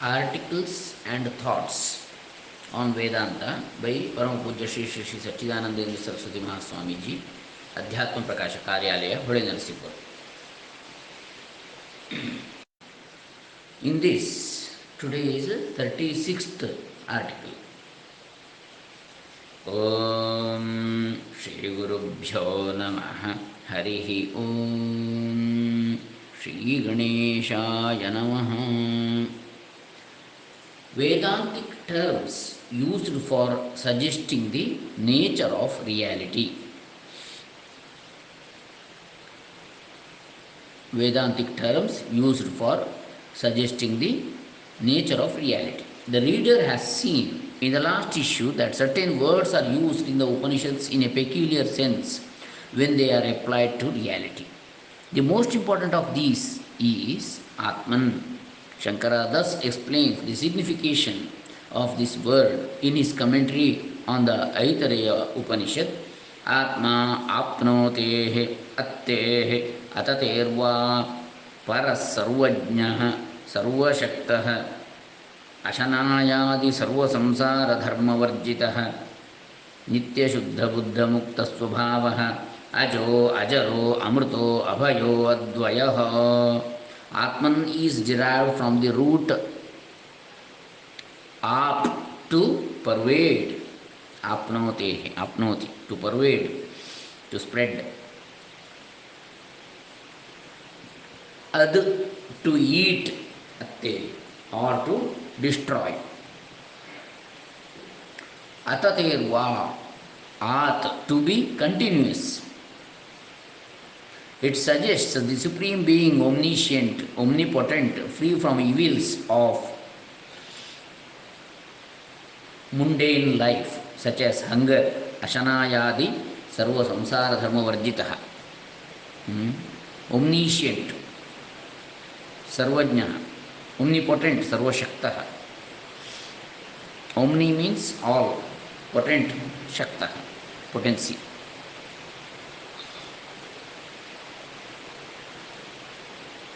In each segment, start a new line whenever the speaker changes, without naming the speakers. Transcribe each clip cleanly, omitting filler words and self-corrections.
Articles and Thoughts on Vedanta by Parama Pujya Shri Shri Shri Satchidanandendra Saraswati Mahaswamiji, Adhyatma Prakasha Karyalaya, HoLenaraseepur. In this, today is 36th article. Om Shri Gurubhyo Namaha Harihi Om Shri Ganeshaya Namaha. Vedantic terms used for suggesting the nature of reality. Vedantic terms used for suggesting the nature of reality. The reader has seen in the last issue that certain words are used in the Upanishads in a peculiar sense when they are applied to reality. The most important of these is Atman. Shankara thus explains the signification of this word in his commentary on the Aitareya Upanishad. Atma apnotehe attehe ataterva parasarvajnah sarvashaktah ashanayadi sarvasamsara dharmavarjitah nityashuddhabuddhamuktasvabhavah ajo ajaro amruto abhayo advayah. Atman is derived from the root ap, to pervade, apnote, apnoti, to pervade, to spread, ad, to eat, atte, or to destroy, ataterva, at, to be continuous. It suggests the Supreme Being, omniscient, omnipotent, free from evils of mundane life, such as hunger, ashanayadi, sarva samsara dharma varjitaha. Omniscient, sarvajna, omnipotent, sarvashaktaha. Omni means all, potent, shaktaha, potency.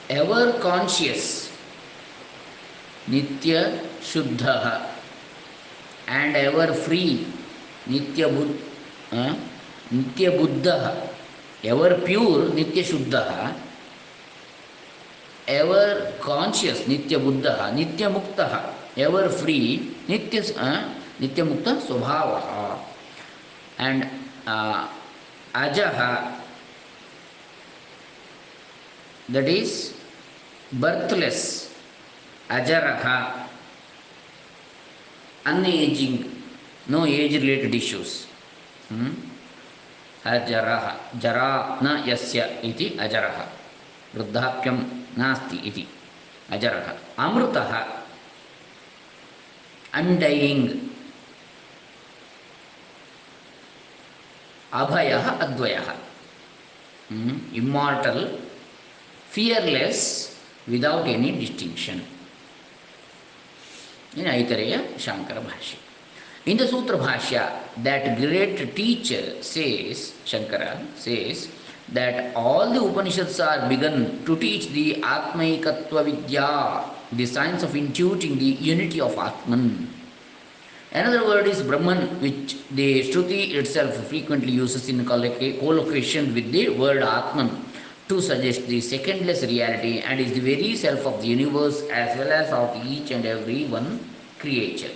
Ever conscious, nitya shuddha, and ever free, nitya buddha, ever pure, nitya shuddha, ever conscious, nitya buddha, nitya mukta, ever free, nitya mukta swabhava, and ajaha, that is birthless, ajaraha, unaging, no age related issues. Ajaraha, jara na yasya iti ajaraha, vruddhapyam nasti iti ajaraha. Amrutaha, undying, abhayaha advayaha, immortal, fearless, without any distinction. In Aitareya Shankara Bhashya. In the Sutra Bhashya, that great teacher says, Shankara says, that all the Upanishads are begun to teach the Atmaikatva Vidya, the science of intuiting the unity of Atman. Another word is Brahman, which the Shruti itself frequently uses in collocation with the word Atman to suggest the secondless reality and is the very self of the universe as well as of each and every one creature.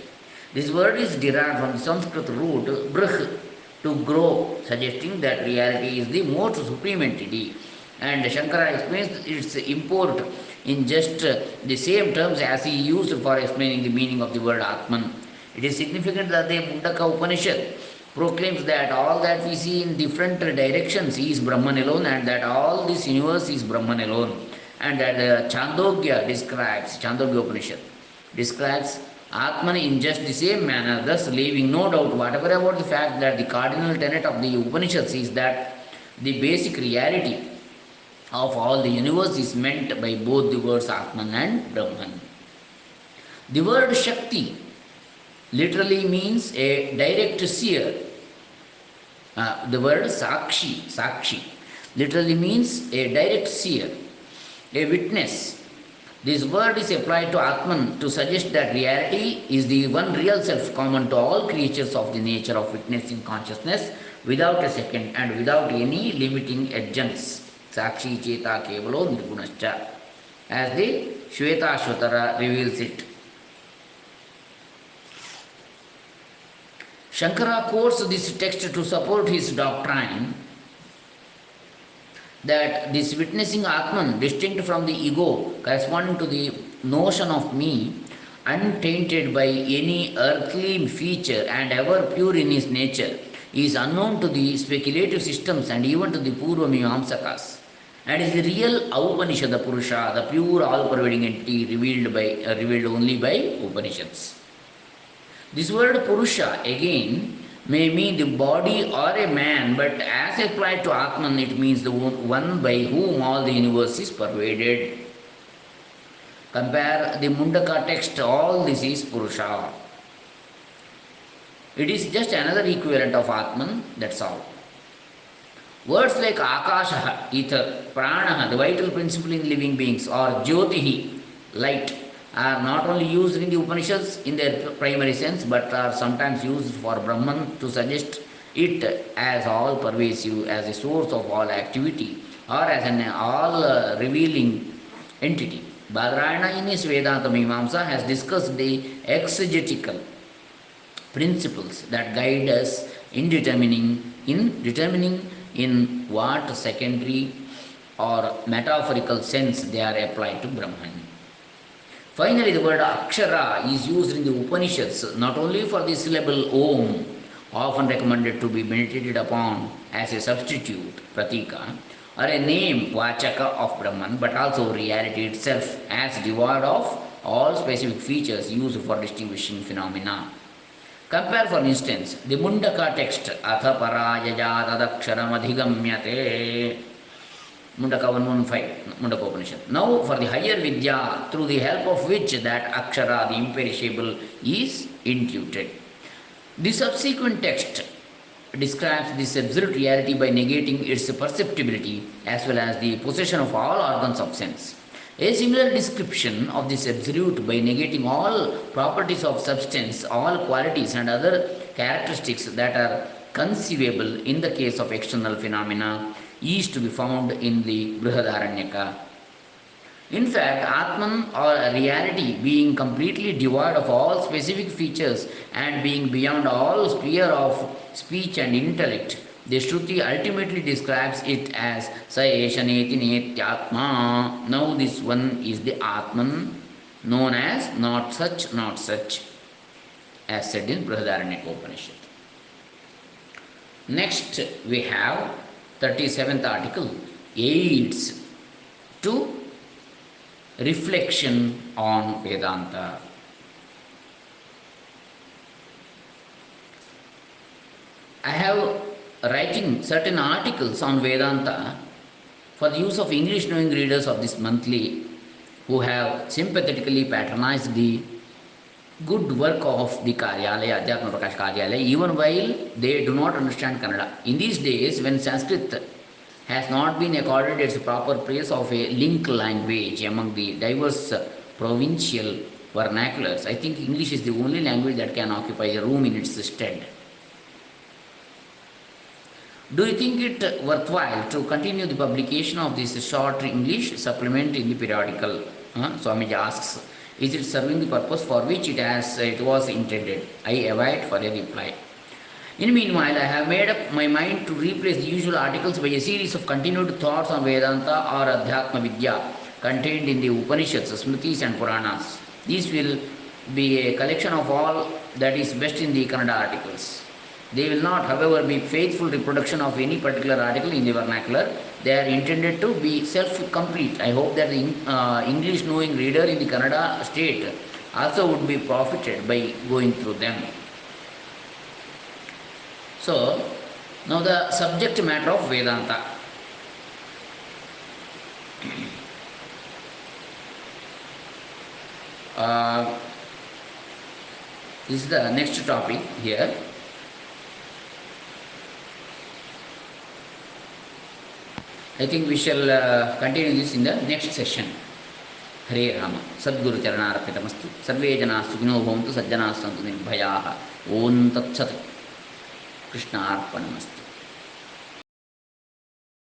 This word is derived from the Sanskrit root brh, to grow, suggesting that reality is the most supreme entity. And Shankara explains its import in just the same terms as he used for explaining the meaning of the word Atman. It is significant that the Mundaka Upanishad proclaims that all that we see in different directions is Brahman alone, and that all this universe is Brahman alone, and that Chandogya Upanishad describes Atman in just the same manner, thus leaving no doubt whatever about the fact that the cardinal tenet of the Upanishads is that the basic reality of all the universe is meant by both the words Atman and Brahman. The word Shakti literally means a direct seer. The word sakshi literally means a direct seer, a witness, This word is applied to Atman to suggest that reality is the one real self common to all creatures of the nature of witnessing consciousness without a second and without any limiting adjuncts. Sakshi Cheta Kevalo Nirgunascha. As the Shvetashvatara reveals it. Shankara quotes this text to support his doctrine that this witnessing Atman, distinct from the ego, corresponding to the notion of me, untainted by any earthly feature and ever pure in his nature, is unknown to the speculative systems and even to the Purva Mimamsakas, and is the real Upanishad Purusha, the pure all-pervading entity revealed only by Upanishads. This word Purusha again may mean the body or a man, but as applied to Atman, it means the one by whom all the universe is pervaded. Compare the Mundaka text, all this is Purusha. It is just another equivalent of Atman, that's all. Words like Akasha, ether, Prana, the vital principle in living beings, or Jyotihi, light, are not only used in the Upanishads in their primary sense, but are sometimes used for Brahman to suggest it as all pervasive, as a source of all activity, or as an all revealing entity. Badarayana in his Vedanta Mimamsa has discussed the exegetical principles that guide us in determining in what secondary or metaphorical sense they are applied to Brahman. Finally, the word Akshara is used in the Upanishads not only for the syllable Om, often recommended to be meditated upon as a substitute, Pratika, or a name, Vachaka of Brahman, but also reality itself as devoid of all specific features used for distinguishing phenomena. Compare, for instance, the Mundaka text, Atha Parayaya Tadaksharam Adhigamyate, Mundaka 115, Mundaka Upanishad. Now, for the higher Vidya, through the help of which that Akshara, the imperishable, is intuited. The subsequent text describes this absolute reality by negating its perceptibility as well as the possession of all organs of sense. A similar description of this absolute by negating all properties of substance, all qualities and other characteristics that are conceivable in the case of external phenomena is to be found in the Brihadaranyaka. In fact, Atman or reality being completely devoid of all specific features and being beyond all sphere of speech and intellect, the Shruti ultimately describes it as Sa Eshaneti Netyatma. Now this one is the Atman known as not such, as said in Brihadaranyaka Upanishad. Next we have 37th article, aids to reflection on Vedanta. I have writing certain articles on Vedanta for the use of English knowing readers of this monthly who have sympathetically patronized the good work of the Karyalaya, Adhyatma Prakash Karyalaya, even while they do not understand Kannada. In these days, when Sanskrit has not been accorded its proper place of a link language among the diverse provincial vernaculars, I think English is the only language that can occupy a room in its stead. Do you think it worthwhile to continue the publication of this short English supplement in the periodical? Swamiji asks. Is it serving the purpose for which it was intended? I await for a reply. In the meanwhile, I have made up my mind to replace the usual articles by a series of continued thoughts on Vedanta or Adhyatma Vidya contained in the Upanishads, Smritis and Puranas. These will be a collection of all that is best in the Kannada articles. They will not, however, be faithful reproduction of any particular article in the vernacular. They are intended to be self-complete. I hope that the English knowing reader in the Kannada state also would be profited by going through them. So, now the subject matter of Vedanta. This is the next topic here. I think we shall continue this in the next session. हरे राम सद्गुरुचरणार्पितमस्तु सर्वे जनाः सुखिनो भवन्तु सज्जनाः सन्तु निर्भयाः ओं तत्सत् कृष्णार्पणमस्तु